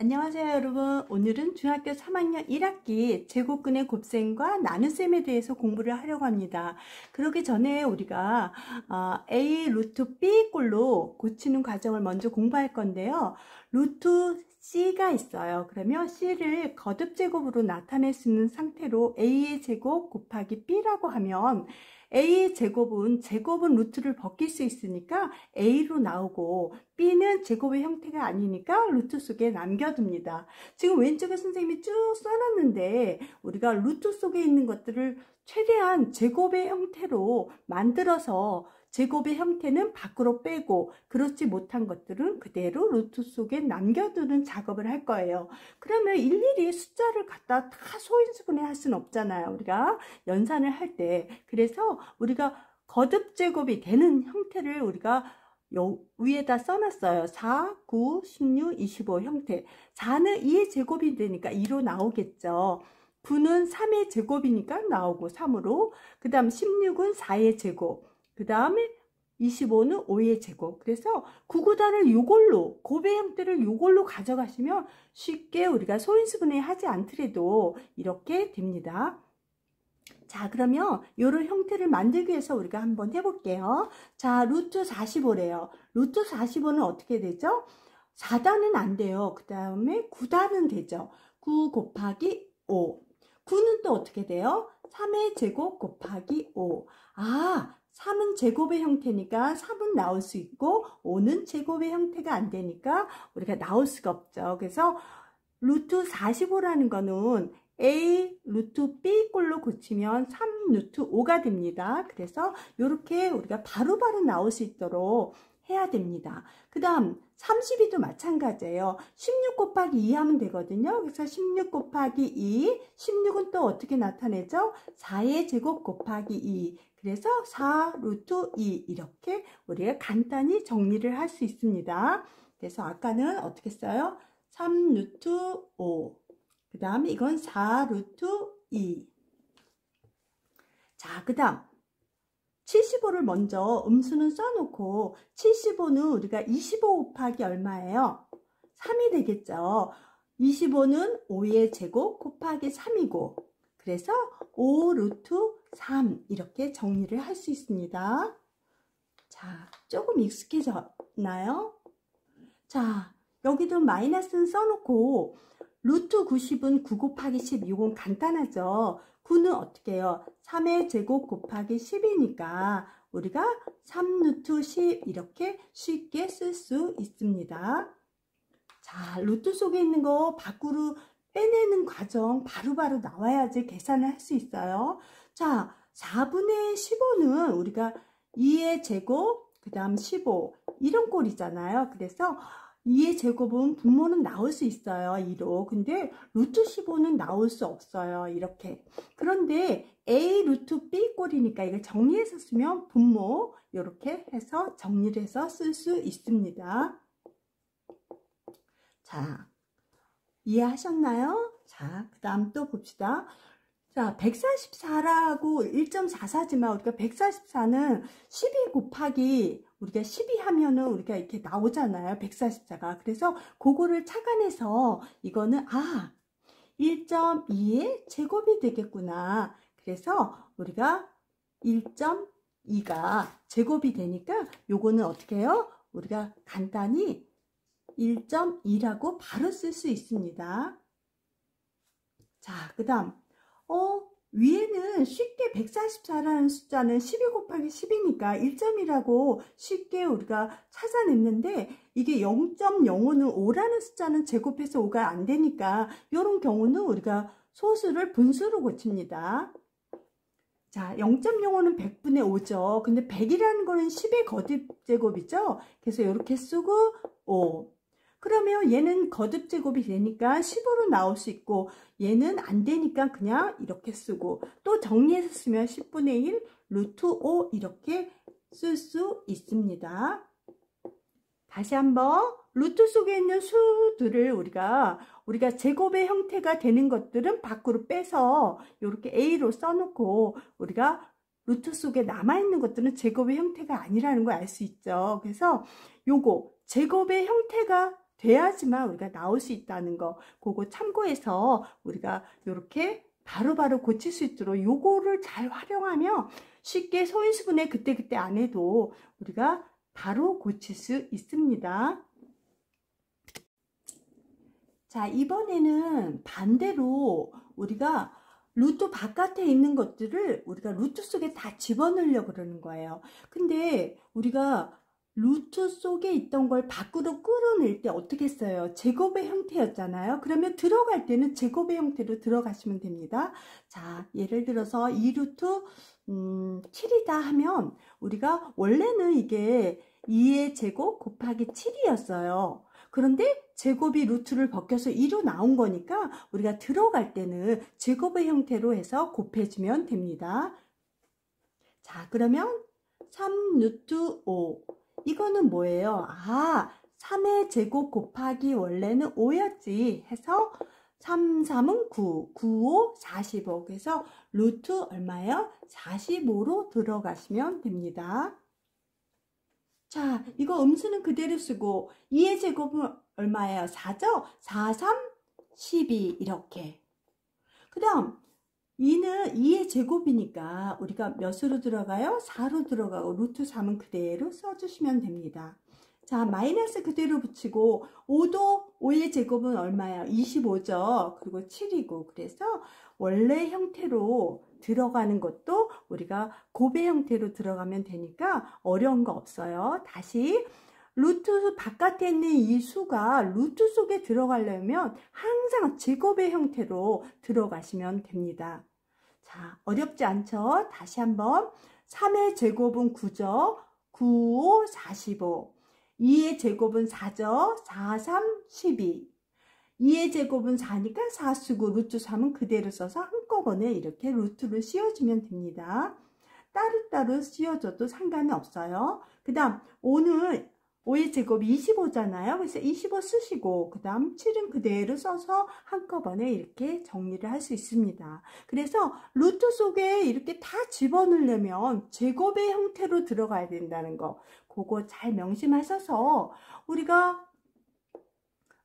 안녕하세요 여러분. 오늘은 중학교 3학년 1학기 제곱근의 곱셈과 나눗셈에 대해서 공부를 하려고 합니다. 그러기 전에 우리가 A 루트 B 꼴로 고치는 과정을 먼저 공부할 건데요. 루트 C가 있어요. 그러면 C를 거듭제곱으로 나타낼 수 있는 상태로 A의 제곱 곱하기 B라고 하면 A의 제곱은 루트를 벗길 수 있으니까 A로 나오고 B는 제곱의 형태가 아니니까 루트 속에 남겨둡니다. 지금 왼쪽에 선생님이 쭉 써놨는데 우리가 루트 속에 있는 것들을 최대한 제곱의 형태로 만들어서 제곱의 형태는 밖으로 빼고 그렇지 못한 것들은 그대로 루트 속에 남겨두는 작업을 할 거예요. 그러면 일일이 숫자를 갖다 다 소인수분해 할 수는 없잖아요. 우리가 연산을 할 때. 그래서 우리가 거듭 제곱이 되는 형태를 우리가 위에다 써놨어요. 4, 9, 16, 25 형태. 4는 2의 제곱이 되니까 2로 나오겠죠. 9는 3의 제곱이니까 나오고 3으로. 그 다음 16은 4의 제곱. 그 다음에 25는 5의 제곱. 그래서 9구단을 요걸로, 곱의 형태를 요걸로 가져가시면 쉽게 우리가 소인수분해 하지 않더라도 이렇게 됩니다. 자, 그러면 이런 형태를 만들기 위해서 우리가 한번 해볼게요. 자, 루트 45래요. 루트 45는 어떻게 되죠? 4단은 안 돼요. 그 다음에 9단은 되죠. 9 곱하기 5. 9는 또 어떻게 돼요? 3의 제곱 곱하기 5. 3은 제곱의 형태니까 3은 나올 수 있고 5는 제곱의 형태가 안 되니까 우리가 나올 수가 없죠. 그래서 루트 45라는 거는 A 루트 B 꼴로 고치면 3 루트 5가 됩니다. 그래서 이렇게 우리가 바로바로 나올 수 있도록 해야 됩니다. 그 다음 32도 마찬가지예요. 16 곱하기 2 하면 되거든요. 그래서 16 곱하기 2, 16은 또 어떻게 나타내죠? 4의 제곱 곱하기 2. 그래서 4 루트 2 이렇게 우리가 간단히 정리를 할 수 있습니다. 그래서 아까는 어떻게 써요? 3 루트 5. 그 다음에 이건 4 루트 2. 자, 그 다음 75를 먼저 음수는 써놓고 75는 우리가 25 곱하기 얼마예요? 3이 되겠죠. 25는 5의 제곱 곱하기 3이고 그래서 5 루트 3 이렇게 정리를 할 수 있습니다. 자, 조금 익숙해졌나요? 자, 여기도 마이너스는 써놓고 루트 90은 9 곱하기 10, 이건 간단하죠. 9는 어떻게 해요? 3의 제곱 곱하기 10이니까 우리가 3 루트 10 이렇게 쉽게 쓸 수 있습니다. 자, 루트 속에 있는 거 밖으로 빼내는 과정 바로바로 나와야지 계산을 할 수 있어요. 자, 4분의 15는 우리가 2의 제곱, 그 다음 15 이런 꼴이잖아요. 그래서 2의 제곱은 분모는 나올 수 있어요. 2로. 근데 루트 15는 나올 수 없어요. 이렇게. 그런데 A 루트 B 꼴이니까 이걸 정리해서 쓰면 분모 이렇게 해서 정리를 해서 쓸 수 있습니다. 자, 이해하셨나요? 자, 그 다음 또 봅시다. 자, 144라고 1.44지만 우리가 144는 12 곱하기 우리가 12 하면은 우리가 이렇게 나오잖아요. 144가. 그래서 그거를 착안해서 이거는 1.2의 제곱이 되겠구나. 그래서 우리가 1.2가 제곱이 되니까 요거는 어떻게 해요? 우리가 간단히 1.2라고 바로 쓸 수 있습니다. 자, 그 다음 위에는 쉽게 144라는 숫자는 12 곱하기 10이니까 1점이라고 쉽게 우리가 찾아냈는데 이게 0.05는 5라는 숫자는 제곱해서 5가 안 되니까 이런 경우는 우리가 소수를 분수로 고칩니다. 자, 0.05는 100분의 5죠. 근데 100이라는 거는 10의 거듭제곱이죠. 그래서 이렇게 쓰고 5. 그러면 얘는 거듭제곱이 되니까 10으로 나올 수 있고 얘는 안 되니까 그냥 이렇게 쓰고 또 정리해서 쓰면 10분의 1 루트 5 이렇게 쓸 수 있습니다. 다시 한번 루트 속에 있는 수들을 우리가 제곱의 형태가 되는 것들은 밖으로 빼서 이렇게 A로 써놓고, 우리가 루트 속에 남아있는 것들은 제곱의 형태가 아니라는 걸 알 수 있죠. 그래서 요거 제곱의 형태가 돼야지만 우리가 나올 수 있다는 거, 그거 참고해서 우리가 이렇게 바로바로 고칠 수 있도록 요거를 잘 활용하면 쉽게 소인수분해 그때그때 안 해도 우리가 바로 고칠 수 있습니다. 자, 이번에는 반대로 우리가 루트 바깥에 있는 것들을 우리가 루트 속에 다 집어넣으려고 그러는 거예요. 근데 우리가 루트 속에 있던 걸 밖으로 끌어낼 때 어떻게 했어요? 제곱의 형태였잖아요. 그러면 들어갈 때는 제곱의 형태로 들어가시면 됩니다. 자, 예를 들어서 2루트 7이다 하면 우리가 원래는 이게 2의 제곱 곱하기 7이었어요. 그런데 제곱이 루트를 벗겨서 2로 나온 거니까 우리가 들어갈 때는 제곱의 형태로 해서 곱해주면 됩니다. 자, 그러면 3루트 5. 이거는 뭐예요? 3의 제곱 곱하기 원래는 5였지 해서 3, 3은 9, 9, 5, 45. 그래서 루트 얼마예요? 45로 들어가시면 됩니다. 자, 이거 음수는 그대로 쓰고 2의 제곱은 얼마예요? 4죠? 4, 3, 12 이렇게. 그 다음 2는 2의 제곱이니까 우리가 몇으로 들어가요? 4로 들어가고 루트 3은 그대로 써주시면 됩니다. 자, 마이너스 그대로 붙이고 5도 5의 제곱은 얼마예요? 25죠. 그리고 7이고 그래서 원래 형태로 들어가는 것도 우리가 곱의 형태로 들어가면 되니까 어려운 거 없어요. 다시 루트 바깥에 있는 이 수가 루트 속에 들어가려면 항상 제곱의 형태로 들어가시면 됩니다. 자, 어렵지 않죠? 다시 한번 3의 제곱은 9죠. 9, 5, 45. 2의 제곱은 4죠. 4, 3, 12. 2의 제곱은 4니까 4 쓰고 루트 3은 그대로 써서 한꺼번에 이렇게 루트를 씌워주면 됩니다. 따로따로 씌워줘도 상관은 없어요. 그 다음 5는 5의 제곱이 25잖아요. 그래서 25 쓰시고 그 다음 7은 그대로 써서 한꺼번에 이렇게 정리를 할 수 있습니다. 그래서 루트 속에 이렇게 다 집어넣으려면 제곱의 형태로 들어가야 된다는 거, 그거 잘 명심하셔서 우리가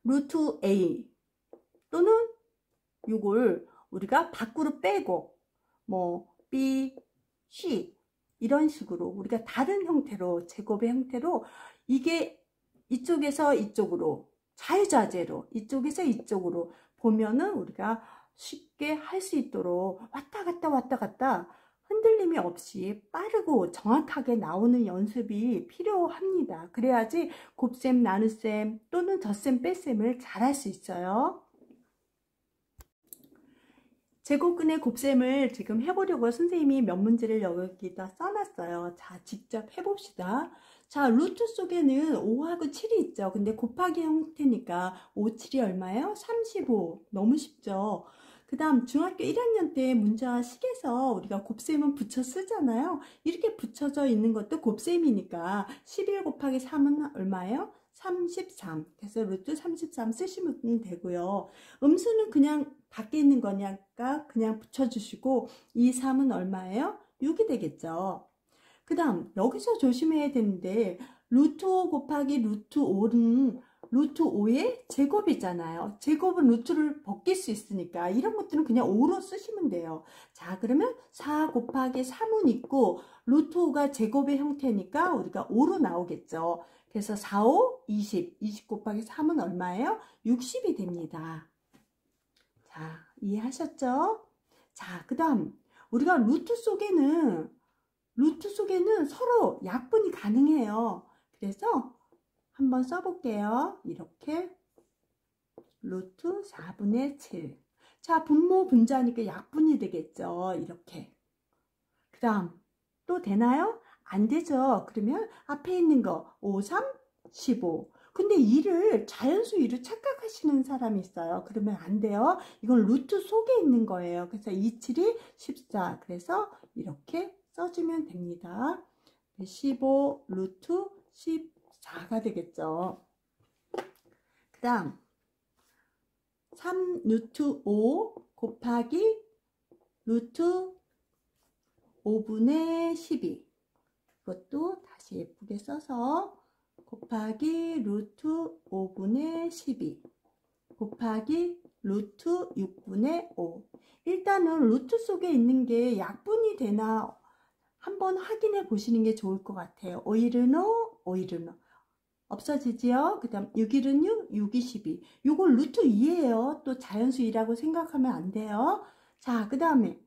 루트 A 또는 이걸 우리가 밖으로 빼고 뭐 B, C 이런 식으로 우리가 다른 형태로 제곱의 형태로 이게 이쪽에서 이쪽으로 자유자재로 이쪽에서 이쪽으로 보면은 우리가 쉽게 할 수 있도록 왔다 갔다 흔들림이 없이 빠르고 정확하게 나오는 연습이 필요합니다. 그래야지 곱셈, 나눗셈 또는 덧셈, 뺄셈을 잘 할 수 있어요. 제곱근의 곱셈을 지금 해보려고 선생님이 몇 문제를 여기다 써놨어요. 자, 직접 해봅시다. 자, 루트 속에는 5하고 7이 있죠. 근데 곱하기 형태니까 5, 7이 얼마예요? 35. 너무 쉽죠. 그 다음 중학교 1학년 때 문자식에서 우리가 곱셈은 붙여 쓰잖아요. 이렇게 붙여져 있는 것도 곱셈이니까 11 곱하기 3은 얼마예요? 33. 그래서 루트 33 쓰시면 되고요. 음수는 그냥 밖에 있는 거니까 그냥 붙여주시고 이 3은 얼마예요? 6이 되겠죠. 그 다음 여기서 조심해야 되는데 루트 5 곱하기 루트 5는 루트 5의 제곱이잖아요. 제곱은 루트를 벗길 수 있으니까 이런 것들은 그냥 5로 쓰시면 돼요. 자, 그러면 4 곱하기 3은 있고 루트 5가 제곱의 형태니까 우리가 5로 나오겠죠. 그래서 4, 5, 20. 20 곱하기 3은 얼마예요? 60이 됩니다. 자, 이해하셨죠? 자, 그 다음 우리가 루트 속에는 서로 약분이 가능해요. 그래서 한번 써볼게요. 이렇게 루트 4분의 7. 자, 분모 분자니까 약분이 되겠죠. 이렇게. 그 다음 또 되나요? 안 되죠. 그러면 앞에 있는 거 5, 3, 15. 근데 2를 자연수 2를 착각하시는 사람이 있어요. 그러면 안 돼요. 이건 루트 속에 있는 거예요. 그래서 2, 7이 14. 그래서 이렇게 써주면 됩니다. 15 루트 14가 되겠죠. 그 다음 3 루트 5 곱하기 루트 5분의 12, 이것도 다시 예쁘게 써서 곱하기 루트 5분의 12 곱하기 루트 6분의 5. 일단은 루트 속에 있는 게 약분이 되나 한번 확인해 보시는 게 좋을 것 같아요. 5일은 5, 5일은 5. 없어지지요? 그 다음 6일은 6, 6이 12. 요거 루트 2예요. 또 자연수 2라고 생각하면 안 돼요. 자, 그 다음에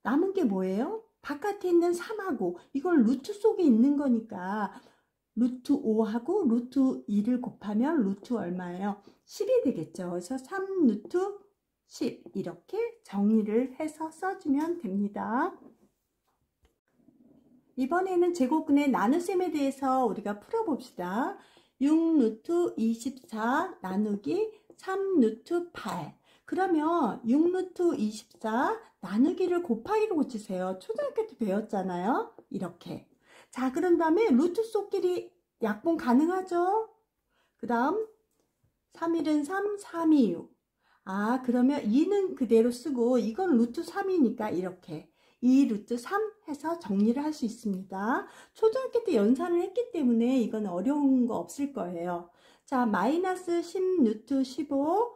남은 게 뭐예요? 바깥에 있는 3하고 이걸 루트 속에 있는 거니까 루트 5하고 루트 2를 곱하면 루트 얼마예요? 10이 되겠죠. 그래서 3 루트 10 이렇게 정리를 해서 써주면 됩니다. 이번에는 제곱근의 나눗셈에 대해서 우리가 풀어봅시다. 6 루트 24 나누기 3 루트 8. 그러면 6 루트 24 나누기를 곱하기로 고치세요. 초등학교 때 배웠잖아요. 이렇게. 자, 그런 다음에 루트 속끼리 약분 가능하죠? 그 다음 3일은 3, 3이 6. 아, 그러면 2는 그대로 쓰고 이건 루트 3이니까 이렇게 2 루트 3 해서 정리를 할 수 있습니다. 초등학교 때 연산을 했기 때문에 이건 어려운 거 없을 거예요. 자, 마이너스 10 루트 15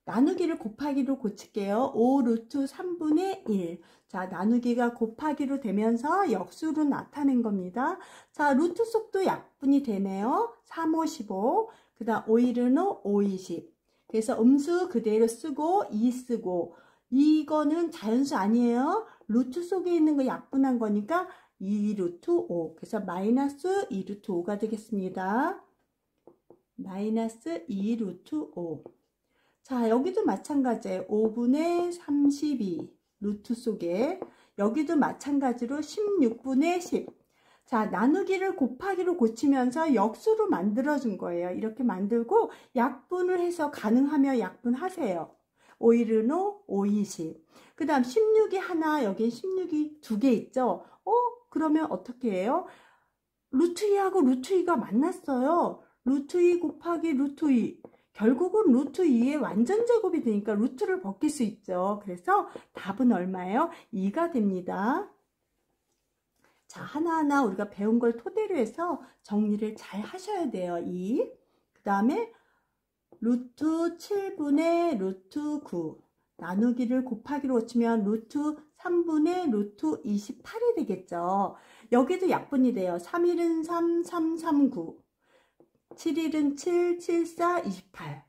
나누기를 곱하기로 고칠게요. 5 루트 3분의 1. 자, 나누기가 곱하기로 되면서 역수로 나타낸 겁니다. 자, 루트 속도 약분이 되네요. 3, 5, 15. 그 다음 5일은 5, 5, 20. 그래서 음수 그대로 쓰고 2 쓰고 이거는 자연수 아니에요. 루트 속에 있는 거 약분한 거니까 2 루트 5. 그래서 마이너스 2 루트 5가 되겠습니다. 마이너스 2 루트 5. 자, 여기도 마찬가지예요. 5분의 32 루트 속에 여기도 마찬가지로 16분의 10. 자, 나누기를 곱하기로 고치면서 역수로 만들어준 거예요. 이렇게 만들고 약분을 해서 가능하면 약분하세요. 5일은 5, 5, 20. 그 다음 16이 하나, 여긴 16이 두 개 있죠? 그러면 어떻게 해요? 루트 2하고 루트 2가 만났어요. 루트 2 곱하기 루트 2. 결국은 루트 2의 완전 제곱이 되니까 루트를 벗길 수 있죠. 그래서 답은 얼마예요? 2가 됩니다. 자, 하나하나 우리가 배운 걸 토대로 해서 정리를 잘 하셔야 돼요. 2. 그 다음에 루트 7분의 루트 9. 나누기를 곱하기로 고치면 루트 3분의 루트 28이 되겠죠. 여기도 약분이 돼요. 3일은 3, 3, 3, 9. 7일은 7, 7, 4, 28.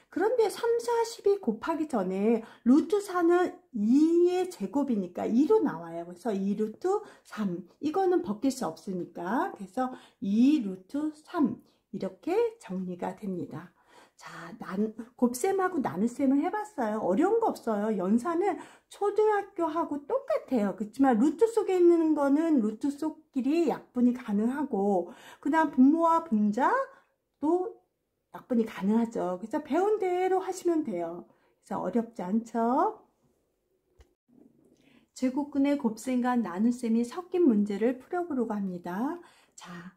그런데 3, 4, 12 곱하기 전에 루트 4는 2의 제곱이니까 2로 나와요. 그래서 2 루트 3. 이거는 벗길 수 없으니까. 그래서 2 루트 3. 이렇게 정리가 됩니다. 자, 곱셈하고 나눗셈을 해봤어요. 어려운 거 없어요. 연산은 초등학교하고 똑같아요. 그렇지만 루트 속에 있는 거는 루트 속끼리 약분이 가능하고, 그 다음 분모와 분자도 약분이 가능하죠. 그래서 배운 대로 하시면 돼요. 그래서 어렵지 않죠? 제곱근의 곱셈과 나눗셈이 섞인 문제를 풀어보려고 합니다. 자,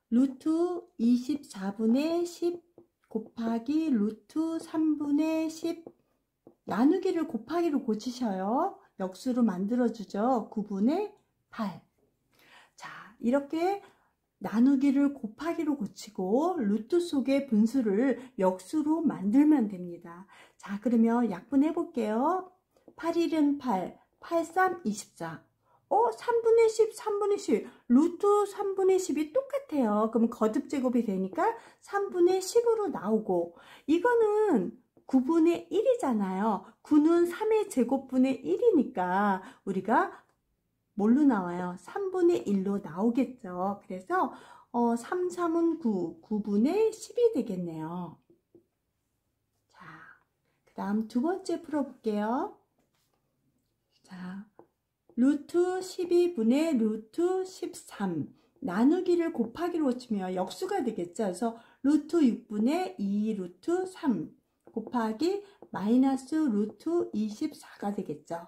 루트 24분의 10 곱하기 루트 3분의 10 나누기를 곱하기로 고치셔요. 역수로 만들어주죠. 9분의 8. 자, 이렇게 나누기를 곱하기로 고치고 루트 속의 분수를 역수로 만들면 됩니다. 자, 그러면 약분해 볼게요. 8일은 8, 8, 3, 24. 3분의 10, 3분의 10. 루트 3분의 10이 똑같아요. 그럼 거듭제곱이 되니까 3분의 10으로 나오고, 이거는 9분의 1이잖아요. 9는 3의 제곱분의 1이니까 우리가 뭘로 나와요? 3분의 1로 나오겠죠. 그래서 3, 3은 9, 9분의 10이 되겠네요. 자, 그 다음 두 번째 풀어볼게요. 자, 루트 12분의 루트 13 나누기를 곱하기로 고치면 역수가 되겠죠. 그래서 루트 6분의 2 루트 3 곱하기 마이너스 루트 24가 되겠죠.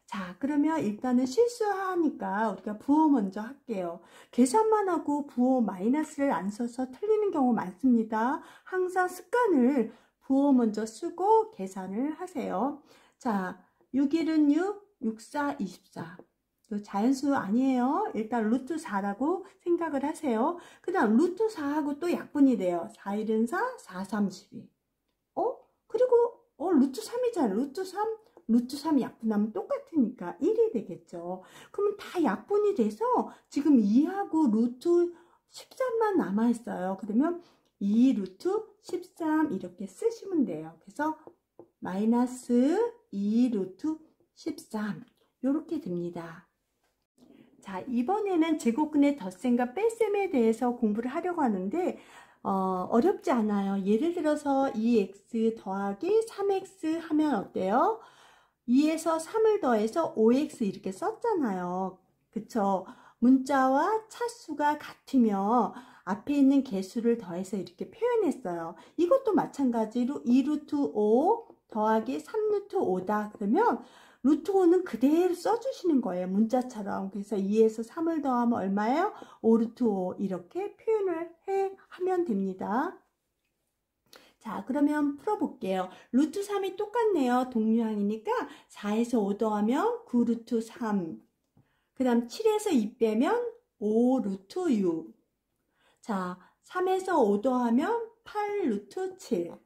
자, 그러면 일단은 실수하니까 우리가 부호 먼저 할게요. 계산만 하고 부호 마이너스를 안 써서 틀리는 경우 많습니다. 항상 습관을 부호 먼저 쓰고 계산을 하세요. 자, 6일은 6, 6, 4, 24. 자연수 아니에요. 일단 루트 4라고 생각을 하세요. 그 다음 루트 4하고 또 약분이 돼요. 4일은 4, 4, 32. 그리고 루트 3이잖아요. 루트 3. 루트 3 약분하면 똑같으니까 1이 되겠죠. 그러면 다 약분이 돼서 지금 2하고 루트 13만 남아있어요. 그러면 2 루트 13 이렇게 쓰시면 돼요. 그래서 마이너스 2 루트 13 이렇게 됩니다. 자, 이번에는 제곱근의 덧셈과 뺄셈에 대해서 공부를 하려고 하는데 어렵지 않아요. 예를 들어서 2x 더하기 3x 하면 어때요? 2에서 3을 더해서 5x 이렇게 썼잖아요. 그쵸? 문자와 차수가 같으면 앞에 있는 개수를 더해서 이렇게 표현했어요. 이것도 마찬가지로 2루트 5 더하기 3루트 5다. 그러면 루트 5는 그대로 써주시는 거예요. 문자처럼. 그래서 2에서 3을 더하면 얼마예요? 5루트 5 이렇게 표현을 하면 됩니다. 자, 그러면 풀어볼게요. 루트 3이 똑같네요. 동류항이니까 4에서 5 더하면 9 루트 3. 그 다음 7에서 2 빼면 5 루트 6. 자, 3에서 5 더하면 8 루트 7.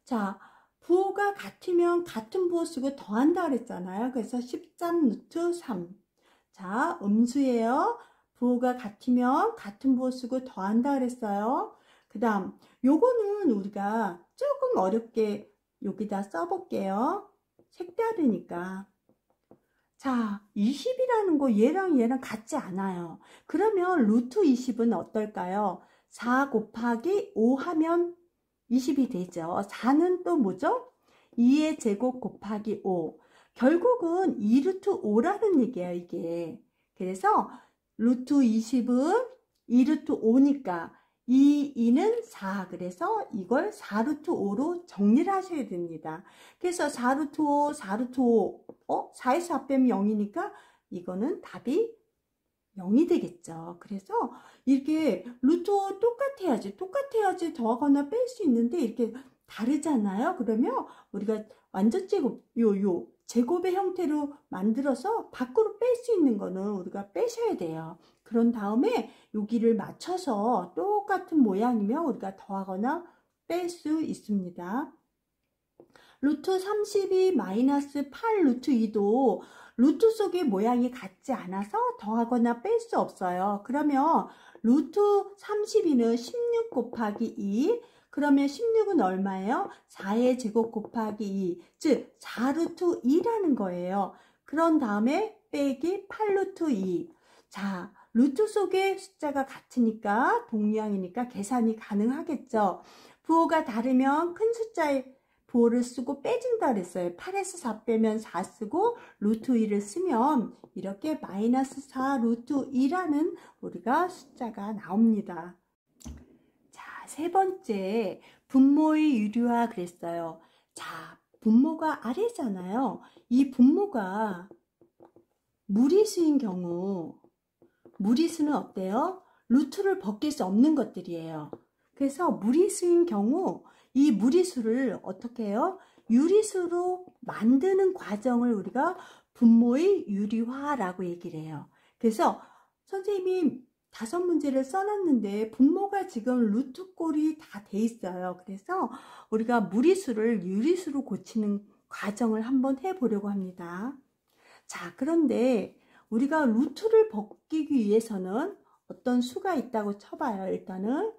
자, 부호가 같으면 같은 부호 쓰고 더한다 그랬잖아요. 그래서 13 루트 3. 자, 음수예요. 부호가 같으면 같은 부호 쓰고 더한다 그랬어요. 그 다음 요거는 우리가 조금 어렵게 여기다 써볼게요. 색다르니까. 자, 20이라는 거 얘랑 같지 않아요. 그러면 루트 20은 어떨까요? 4 곱하기 5 하면 20이 되죠. 4는 또 뭐죠? 2의 제곱 곱하기 5. 결국은 2루트 5라는 얘기예요, 이게. 그래서 루트 20은 2루트 5니까 2는 4. 그래서 이걸 4루트 5로 정리를 하셔야 됩니다. 그래서 4루트 5, 4루트 5, 4에서 4 빼면 0이니까 이거는 답이 0이 되겠죠. 그래서 이렇게 루트 5 똑같아야지 더하거나 뺄 수 있는데 이렇게 다르잖아요. 그러면 우리가 완전 제곱, 제곱의 형태로 만들어서 밖으로 뺄 수 있는 거는 우리가 빼셔야 돼요. 그런 다음에 여기를 맞춰서 똑같은 모양이면 우리가 더하거나 뺄 수 있습니다. 루트 32 마이너스 8 루트 2도 루트 속의 모양이 같지 않아서 더하거나 뺄 수 없어요. 그러면 루트 32는 16 곱하기 2. 그러면 16은 얼마예요? 4의 제곱 곱하기 2. 즉 4루트 2라는 거예요. 그런 다음에 빼기 8루트 2. 자, 루트 속의 숫자가 같으니까 동류항이니까 계산이 가능하겠죠. 부호가 다르면 큰 숫자의 부호를 쓰고 빼준다 그랬어요. 8에서 4 빼면 4 쓰고 루트 2를 쓰면 이렇게 마이너스 4 루트 2라는 우리가 숫자가 나옵니다. 자, 세 번째 분모의 유리화 그랬어요. 자, 분모가 아래잖아요. 이 분모가 무리수인 경우 무리수는 어때요? 루트를 벗길 수 없는 것들이에요. 그래서 무리수인 경우 이 무리수를 어떻게 해요? 유리수로 만드는 과정을 우리가 분모의 유리화라고 얘기를 해요. 그래서 선생님이 5문제를 써놨는데 분모가 지금 루트 꼴이 다 돼 있어요. 그래서 우리가 무리수를 유리수로 고치는 과정을 한번 해보려고 합니다. 자, 그런데 우리가 루트를 벗기기 위해서는 어떤 수가 있다고 쳐봐요. 일단은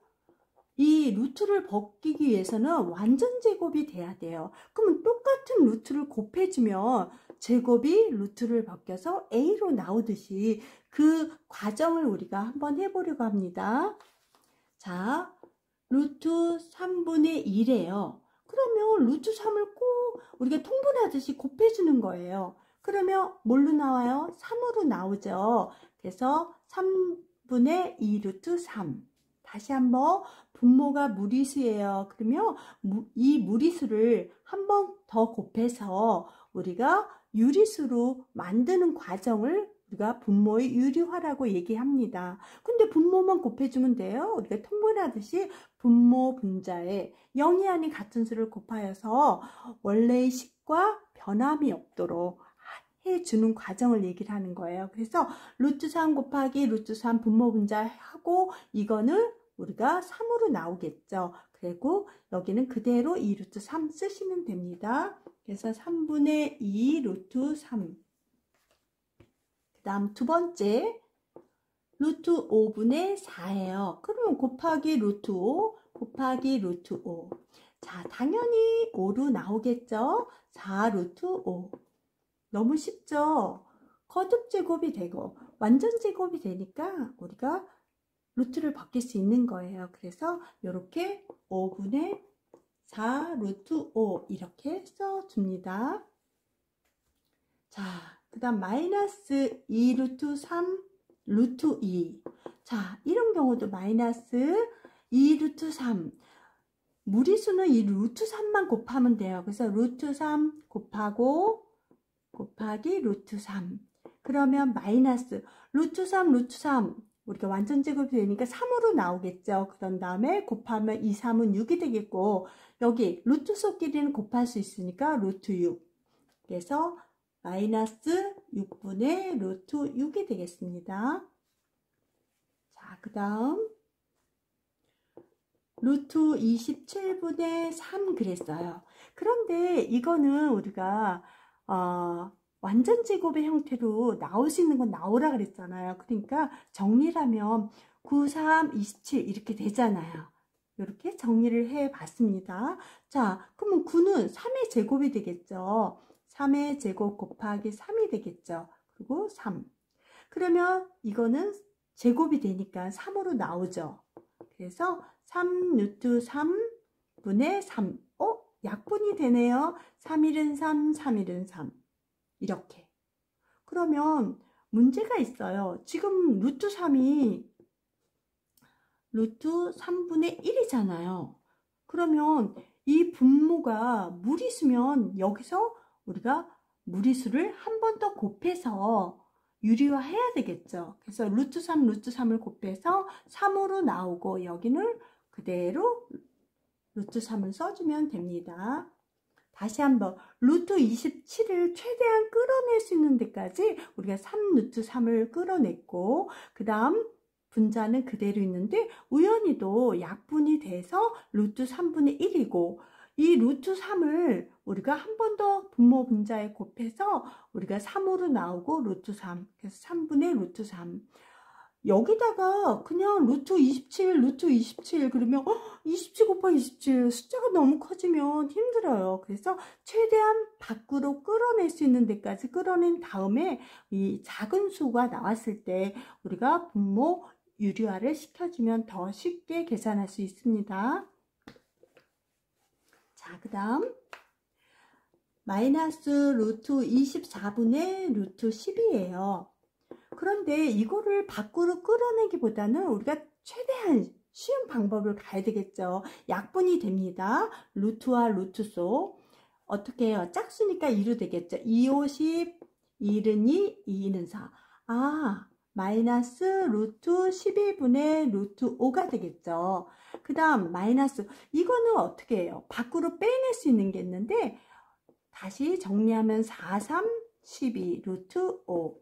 이 루트를 벗기기 위해서는 완전 제곱이 돼야 돼요. 그러면 똑같은 루트를 곱해주면 제곱이 루트를 벗겨서 A로 나오듯이 그 과정을 우리가 한번 해보려고 합니다. 자, 루트 3분의 1이에요. 그러면 루트 3을 꼭 우리가 통분하듯이 곱해주는 거예요. 그러면 뭘로 나와요? 3으로 나오죠. 그래서 3분의 2 루트 3. 다시 한번 분모가 무리수예요. 그러면 이 무리수를 한 번 더 곱해서 우리가 유리수로 만드는 과정을 우리가 분모의 유리화라고 얘기합니다. 근데 분모만 곱해주면 돼요. 우리가 통분하듯이 분모 분자에 0이 아닌 같은 수를 곱하여서 원래의 식과 변함이 없도록 해주는 과정을 얘기를 하는 거예요. 그래서 루트 3 곱하기 루트 3 분모 분자 하고 이거는 우리가 3으로 나오겠죠. 그리고 여기는 그대로 2 루트 3 쓰시면 됩니다. 그래서 3분의 2 루트 3. 그 다음 두 번째 루트 5분의 4예요. 그러면 곱하기 루트 5 곱하기 루트 5. 자, 당연히 5로 나오겠죠. 4 루트 5. 너무 쉽죠. 거듭 제곱이 되고 완전 제곱이 되니까 우리가 루트를 바뀔 수 있는 거예요. 그래서 이렇게 5분의 4 루트 5 이렇게 써줍니다. 자, 그 다음 마이너스 2 루트 3 루트 2. 자, 이런 경우도 마이너스 2 루트 3. 무리수는 이 루트 3만 곱하면 돼요. 그래서 루트 3 곱하기 루트 3. 그러면 마이너스 루트 3 루트 3. 우리가 완전 제곱이 되니까 3으로 나오겠죠. 그런 다음에 곱하면 2, 3은 6이 되겠고 여기 루트 수끼리는 곱할 수 있으니까 루트 6. 그래서 마이너스 6분의 루트 6이 되겠습니다. 자, 그 다음 루트 27분의 3 그랬어요. 그런데 이거는 우리가 완전 제곱의 형태로 나올 수 있는 건 나오라 그랬잖아요. 그러니까 정리를 하면 9, 3, 27 이렇게 되잖아요. 이렇게 정리를 해 봤습니다. 자, 그러면 9는 3의 제곱이 되겠죠. 3의 제곱 곱하기 3이 되겠죠. 그리고 3. 그러면 이거는 제곱이 되니까 3으로 나오죠. 그래서 3 루트 3분의 3. 약분이 되네요. 3일은 3, 3일은 3. 이렇게. 그러면 문제가 있어요. 지금 루트 3이 루트 3분의 1이잖아요. 그러면 이 분모가 무리수면 여기서 우리가 무리수를 한 번 더 곱해서 유리화 해야 되겠죠. 그래서 루트 3을 곱해서 3으로 나오고 여기는 그대로 루트 3을 써주면 됩니다. 다시 한번 루트 27을 최대한 끌어낼 수 있는 데까지 우리가 3 루트 3을 끌어냈고 그 다음 분자는 그대로 있는데 우연히도 약분이 돼서 루트 3분의 1이고 이 루트 3을 우리가 한 번 더 분모 분자에 곱해서 우리가 3으로 나오고 루트 3 그래서 3분의 루트 3 여기다가 그냥 루트 27 그러면 27 곱하기 27 숫자가 너무 커지면 힘들어요. 그래서 최대한 밖으로 끌어낼 수 있는 데까지 끌어낸 다음에 이 작은 수가 나왔을 때 우리가 분모 유리화를 시켜주면 더 쉽게 계산할 수 있습니다. 자, 그 다음 마이너스 루트 24분의 루트 10이에요. 그런데 이거를 밖으로 끌어내기보다는 우리가 최대한 쉬운 방법을 가야 되겠죠. 약분이 됩니다. 루트와 루트소. 어떻게 해요? 짝수니까 2로 되겠죠. 2, 5, 10, 1은 2, 2는 4. 마이너스 루트 12분의 루트 5가 되겠죠. 그 다음 마이너스. 이거는 어떻게 해요? 밖으로 빼낼 수 있는 게 있는데 다시 정리하면 4, 3, 12 루트 5.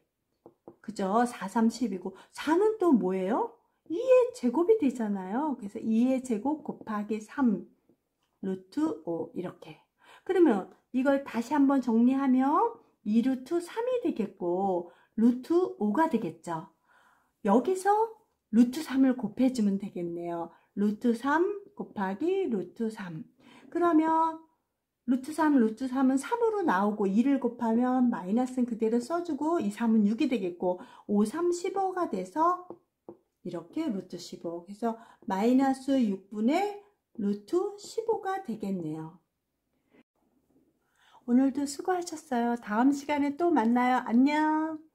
그죠? 4, 3, 10이고 4는 또 뭐예요? 2의 제곱이 되잖아요. 그래서 2의 제곱 곱하기 3 루트 5 이렇게. 그러면 이걸 다시 한번 정리하면 2 루트 3이 되겠고 루트 5가 되겠죠. 여기서 루트 3을 곱해주면 되겠네요. 루트 3 곱하기 루트 3. 그러면 루트 3은 3으로 나오고 2를 곱하면 마이너스는 그대로 써주고 2, 3은 6이 되겠고 5, 3, 15가 돼서 이렇게 루트 15. 그래서 마이너스 6분의 루트 15가 되겠네요. 오늘도 수고하셨어요. 다음 시간에 또 만나요. 안녕.